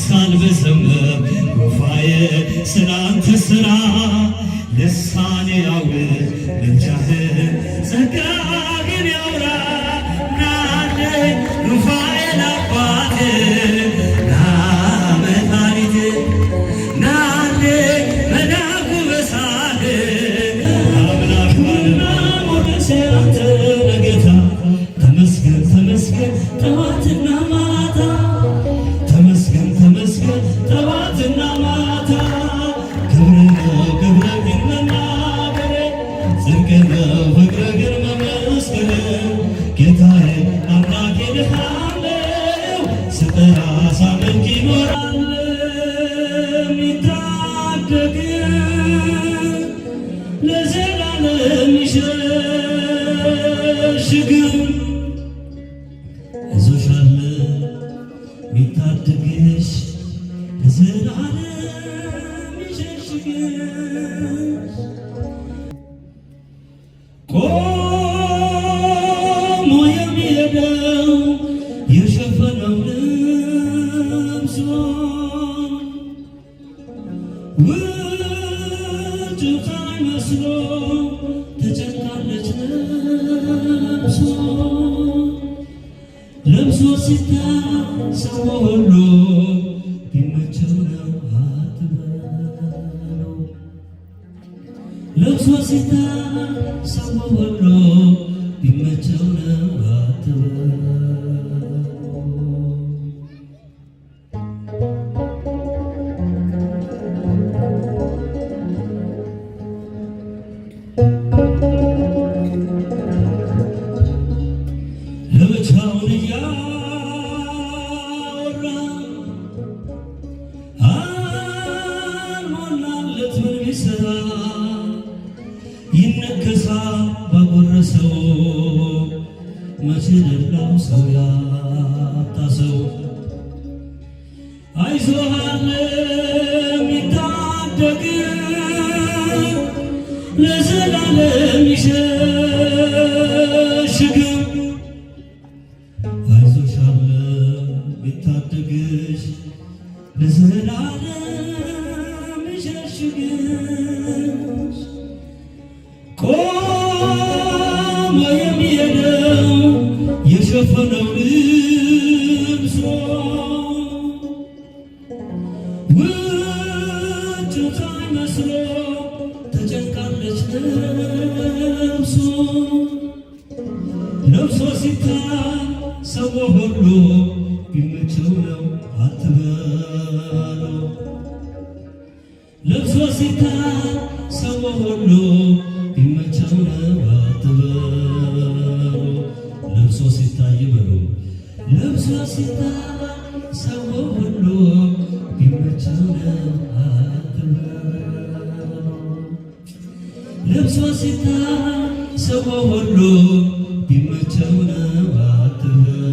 ሳልበዘምር ጉፋዬ ስላንተ ስራ ልሳኔ ያውር ምልጃህን ጸጋህን ያውራ ናለ ሩፋኤል አባቴ ና መድኃኒቴ ናለ መላኩ በሳል አምላክ ባልና ሞገሴ አንተ ነጌታ ተመስገን ተመስገን ጠዋትና ማታ ተመስገን ተመስገን ጠዋትና ማታ ክብር ነው ክብረ ግን መናገር ጽድቅ ነው ፍቅር ግን መመስከር ጌታዬ አምላኬ ልሃለው ስጠራ ሳመልክ ይኖራል የሚታደግ ለዘላለም ይሸሽግ እዞሻለ ሚታደግሽ ለዘላለም ይሸሽግሽ ቆሞ የሚሄደው የሸፈነው ልብሶ ውጭታ መስሎ ተጨንቃለች ነፍሶ ለብሶ ሲታሰብ ሁሉ ቢመቸው ነው አትበለው ለብሶ ሲታሰብ ሁሉ ቢመቸው ነው አትበለው ለብቻውን እያወራ አልሞላለት ምን ቢሰራ ይነከሳል ባጎረሰው መቼ ደላው ሰው ያጣ ሰው አይዞህ አለ የሚታደግ ለዘላለም ይሸሽግ አይዞሽ አለ የሚታደግሽ ለዘላለም ይሸሽግሽ ቆሞ የሚሄደው የሸፈነው ልብሶ ውጭታ መስሎ ተጨንቃለች ነፍሱ ለብሶ ሲታሰብ ሁሉ ቢመቸው ነው አትበለው ለብሶ ሲታሰብ ሁሉ ቢመቸው ነው አትበለው ለብሶ ሲታይ በሉ ለብሶ ሲታሰብ ሁሉ ቢመቸው ነው አትበለው ለብሶ ሲታሰብ ሁሉ ቢመቸው ነው አትበለው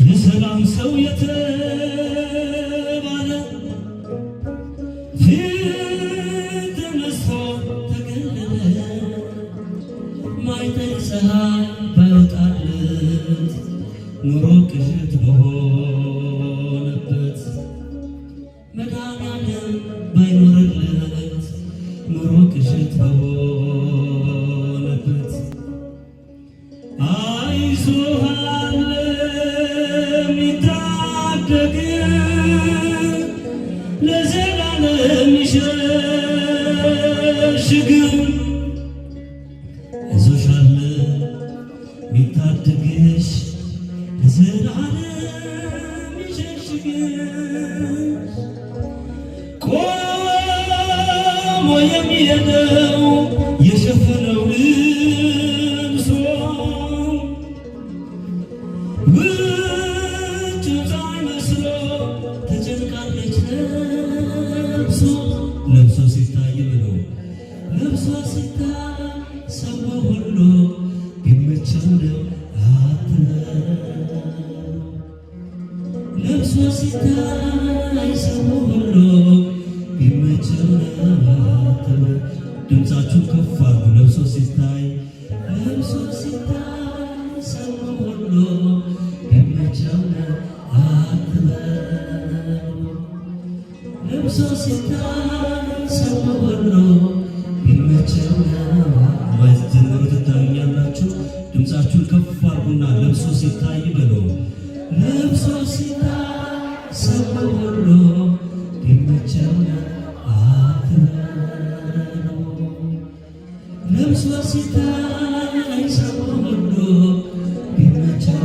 የሰላም ሰው የተባለ ፊት ተነስቶ ተገለለ ማይጠይ ፀሐይ ባይወጣለት ኑሮ ቅዠት በሆነበት መድኃኒዓለም ባይኖርለት ኑሮ ቅዠት በሆነበት አይዞህ አለ የሚታደግ ለዘላለም ይሸሽግ አይዞሽ አለ የሚታደግሽ ለዘላለም ይሸሽግሽ ቆሞ የሚሄደው የሸፈነው ልብሶ ውጭታ መስሎ ተጨንቃለች ነፍሶ ለብሶ ሲታይ ብሎ ለብሶ ሲታሰብ ሁሉ ቢመቸው ነው አትበለው ለብሶ ሲታሰብ ሁሉ ቢመቸው ለብሶ ሲታይ ሰው ሁሉ ቢመቸው ማይዘምሩ ትታዩኛላችሁ። ድምፃችሁን ከፍ አድርጉና ለብሶ ሲታይ በሉ። ለብሶ ሲታይ ሰው ሁሉ ቢመቸው አትበሉ። ለብሶ ሲታይ ሰው ሁሉ ቢመቸው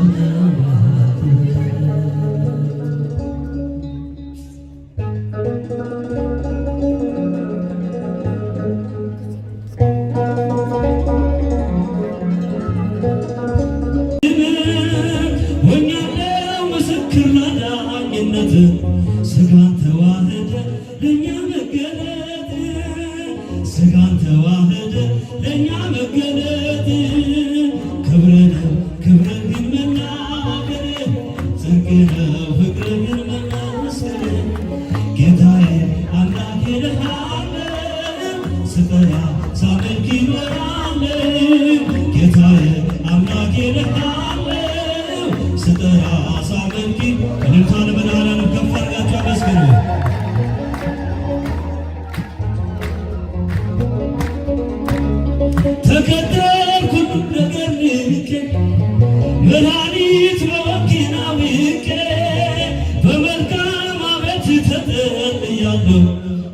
ስጋን ተዋህደ ለእኛ መገለጥ ስጋን ተዋህደ ለእኛ መገለጥ ክብር ነው ክብር ግን መናገር ጽድቅ ነው ፍቅር ግን መመስከር ጌታዬ አምላኬ እልሃለሁ ስጠራ ሳመልክ እኖራለሁ ጌታዬ አምላኬ እልሃለሁ ስጠራ ሳመልክ እልልታን በላለን ከፍ አድርጋችሁ አመስግኑ። ተከተልኩ ነገር ንቄ መድኃኒት በወኪል አውቄ በመልካም ዓመት ተጠልያለሁ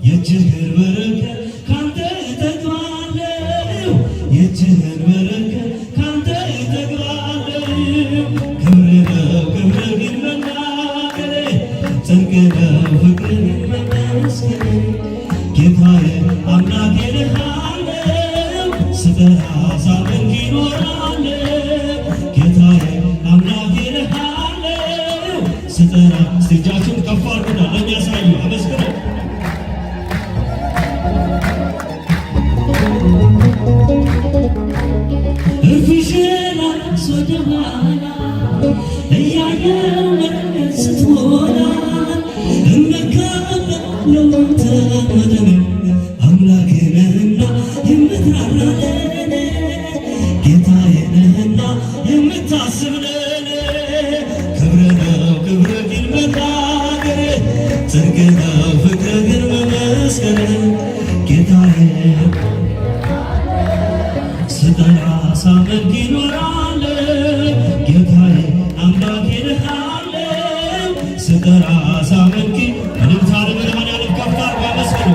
የእጅህን በረከት ካንተ እጠግባለሁ የእጅህን በረከት ካንተ እጠግባለሁ ክብር ነው ክብር ግን መናገሬ ጽድቅ ነው ፍቅር ግን መመስከሬ ጌታዬ አምላኬ እልሃለሁ ስጠራ ሳመልክ እኖራለሁ ጌታዬ አምላኬ እልሃለሁ ስጠራ እስቲ እጃችሁን ከፍ አድርጉና ለሚያሳዩ አመስግኑ። እርፊሽን አነስ ወደ ኋላ እያየው መለስ ስትሞላ እመካለሁ አንተ መድን አምላኬ ነህና የምትራራ ለኔ ጌታዬ ነህና የምታስብ ለኔ ክብር ነው ክብር ግን መናገር ጽድቅ ነው ፍቅር ግን መመስከር ጌታዬ ስጠራ ሳመልክ እኖራለሁ ጌታዬ አምላኬ እልሃለሁ ስጠራ ሳመልክ እልልታን በመድኃኔዓለም ከፍ አድርጉ አመስግኑ።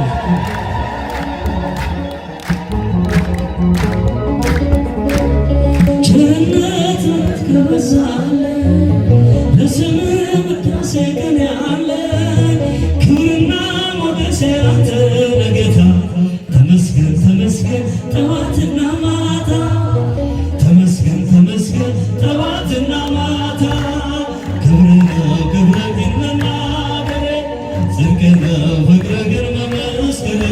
ቸርነት ከበዛልኝ ለስምህ ውዳሴ ቀን ያለ ክብርና ሞገስ ያንተ ነህ ጌታ ተመስገን ተመስገን ጠዋትና ማታ ተመስገን ተመስገን ጠዋትና ማታ ክብር ነው ክብር ግን መናገሬ ጽድቅ ነው ፍቅር ግን መመስከሬ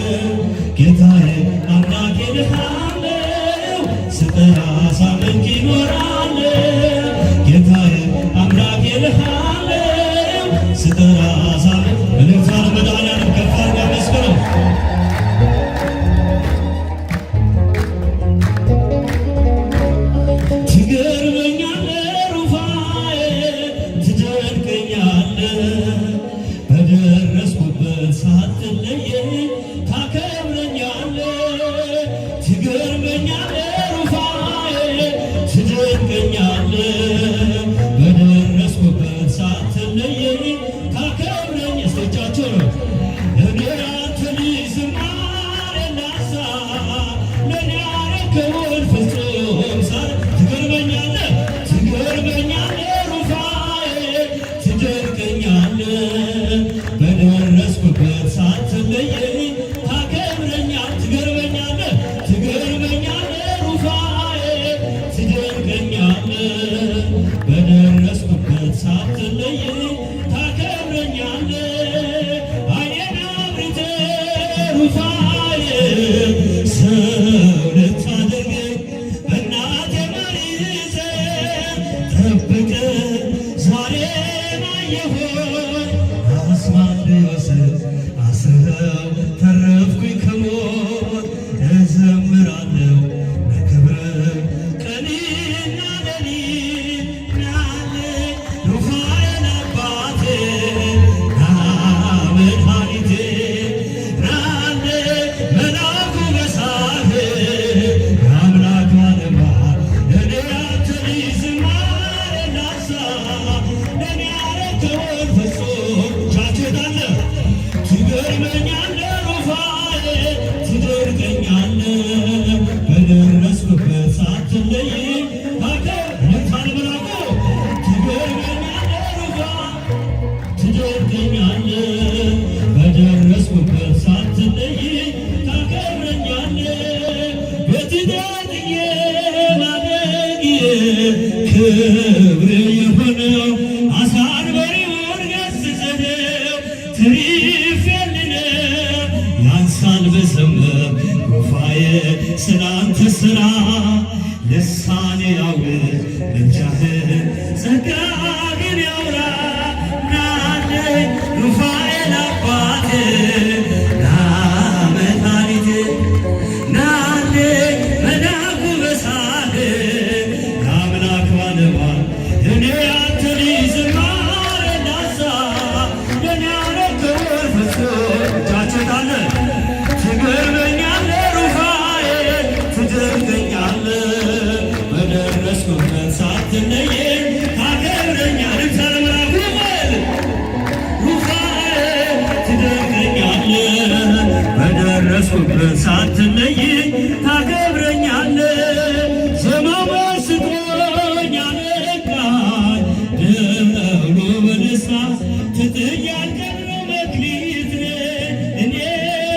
ጌታዬ አምላኬ እልሃለሁ ስጠራ ሳመልክ እኖራለሁ ጌታዬ አምላኬ እልሃለሁ ስጠራ ሳመልክ እልልታን በመድኃኔዓለም ከፍ አድርጉ አመስግኑ። ትገርመኛለህ ሩፋዬ ትደንቀኛለህ በደረስኩበት ሳትለየኝ ታከብረኛለህ ትገርመኛለህ ሩፋዬ ትደንቀኛለህ በደረስኩበት ሳትለየኝ ታከብረኝ እስቶቻቸው ነው እኔ አንተ ልጅ ዝማሬ ላንሳ ለእኔ ያረከውን ፍጹም ሳር ትገርመኛለህ ትገርመኛለህ ሩፋዬ ትደንቀኛለህ በደረስኩበት ሳትለየኝ ታከብረኛል ትገርመኛለህ ትገርመኛለህ ሩፋዬ ትደንቀኛለህ በደረስኩበት ሳትለየኝ ታከብረኛለህ ዓይኔን አብርተህ ሩፋዬ ሰው ልታደርገኝ እናቴ ማርያም ጠብቀህ ዛሬን አየሁኝ አስማንዶስ አስረው ተረፍኩኝ ከሞት እዘምራለሁ ለክብርህ ቀንና ሌሊት ናለኝ ሩፋዬን አባቴ መድኃኒቴ ልሳን ብዘምር ሩፋኤል ስላንተ ሥራ ልሳኔ ያውር ምልጃህን ጸጋህን ያውራ ናለኝ ሩፋኤል አባቴ ና መድኃኒቴ ናለኝ መላኩ በሳህ የአምላክ ባለሟል እኔ አንተ ልጅ ዝማሬ ላንሳ ለእኔ ያረከውን ፍጹም እጃችን ካለ ትገርመኛለህ ሩፋኤል ትደንቀኛለህ በደረስኩበት ሳትለየኝ ታከብረኛለህ ሩፋኤል ትደንቀኛለህ በደረስኩበት ሳትለየኝ ታከብረኛለህ ዘመን ስቶኝ አለቃኝ ደብሎ በደስታ ትጥያለህ መክሊት እኔ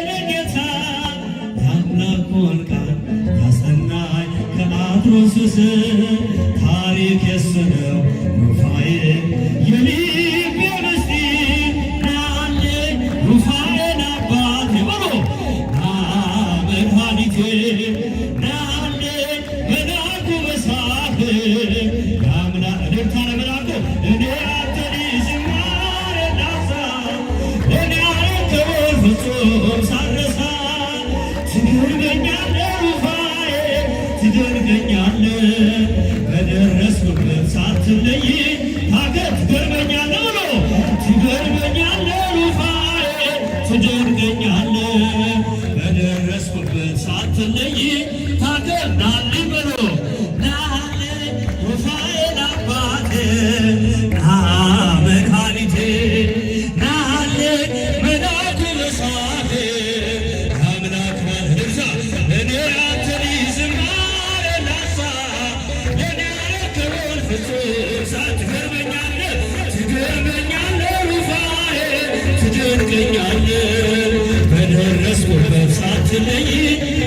ለጌታ የአምላኩን ቃል ያስጠናኝ ከአትሮስስ ታሪክ የሱ ነው ሩፋኤል የልቤ ምስጢር ናለኝ ሩፋኤል አባቴ በሎ ና መድኃኒቴ ናለኝ መላኩ በሳህ የአምላክ እልልታነ መላኩ እኔ አንተ ልጅ ዝማሬ ላንሳ ለእኔ ያረከውን ፍጹም ሳልረሳ ትገርመኛለህ ሩፋኤል ትደንቀኛለህ በደረስኩበት ሳትለየኝ ትገርመኛለህ ብሎ ትገርመኛለህ ሩፋኤል ትደንቀኛለህ በደረስኩበት ሳትለየኝ ታከብራለህ ብሎ ናለኝ ሩፋኤል አባቴ ና መድኃኒቴ ናለኝ መላኩ በሳህ የአምላክ ባለድርሻ እኔ አንተ ልጅ ዝማሬ ላንሳ ለእኔ ያረከውን ፍጹም ሳትገርመኛለህ ትገርመኛለህ ሩፋኤል ትደንቀኛለህ በደረስኩበት ሳትለየኝ